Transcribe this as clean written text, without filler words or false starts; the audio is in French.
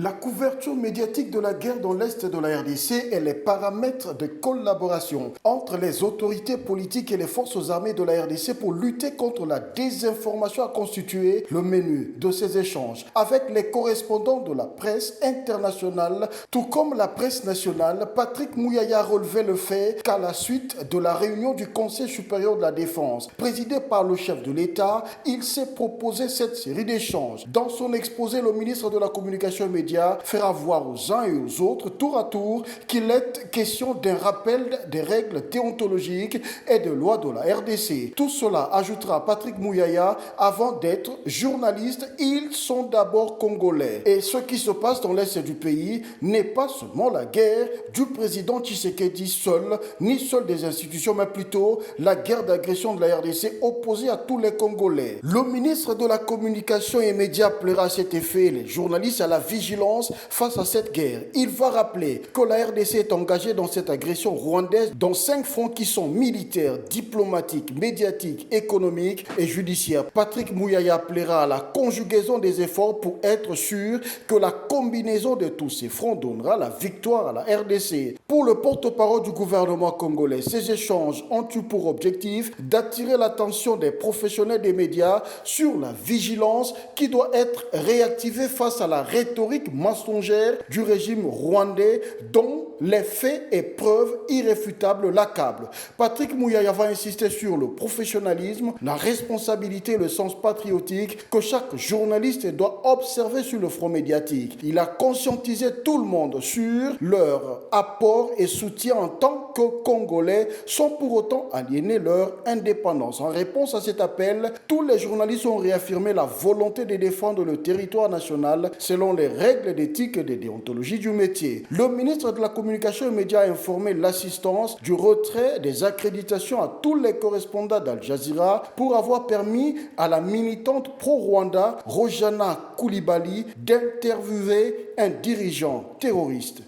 La couverture médiatique de la guerre dans l'Est de la RDC et les paramètres de collaboration entre les autorités politiques et les forces armées de la RDC pour lutter contre la désinformation a constitué le menu de ces échanges avec les correspondants de la presse internationale, tout comme la presse nationale. Patrick Mouyaya relevait le fait qu'à la suite de la réunion du Conseil supérieur de la défense, présidée par le chef de l'État, il s'est proposé cette série d'échanges. Dans son exposé, le ministre de la Communication et Médias fera voir aux uns et aux autres, tour à tour, qu'il est question d'un rappel des règles déontologiques et des lois de la RDC. Tout cela, ajoutera Patrick Mouyaya, avant d'être journaliste, ils sont d'abord congolais. Et ce qui se passe dans l'Est du pays n'est pas seulement la guerre du président Tshisekedi seul, ni seule des institutions, mais plutôt la guerre d'agression de la RDC opposée à tous les Congolais. Le ministre de la Communication et Médias plaira à cet effet les journalistes à la vigilance face à cette guerre. Il va rappeler que la RDC est engagée dans cette agression rwandaise dans 5 fronts qui sont militaires, diplomatiques, médiatiques, économiques et judiciaires. Patrick Mouyaya appellera à la conjugaison des efforts pour être sûr que la combinaison de tous ces fronts donnera la victoire à la RDC. Pour le porte-parole du gouvernement congolais, ces échanges ont eu pour objectif d'attirer l'attention des professionnels des médias sur la vigilance qui doit être réactivée face à la rhétorique mensongère du régime rwandais dont les faits et preuves irréfutables l'accablent. Patrick Mouyaya va insister sur le professionnalisme, la responsabilité et le sens patriotique que chaque journaliste doit observer sur le front médiatique. Il a conscientisé tout le monde sur leur apport et soutien en tant que Congolais sans pour autant aliéner leur indépendance. En réponse à cet appel, tous les journalistes ont réaffirmé la volonté de défendre le territoire national selon les règles d'éthique et de déontologie du métier. Le ministre de la Communication et Médias a informé l'assistance du retrait des accréditations à tous les correspondants d'Al Jazeera pour avoir permis à la militante pro-Rwanda Rojana Koulibaly d'interviewer un dirigeant terroriste.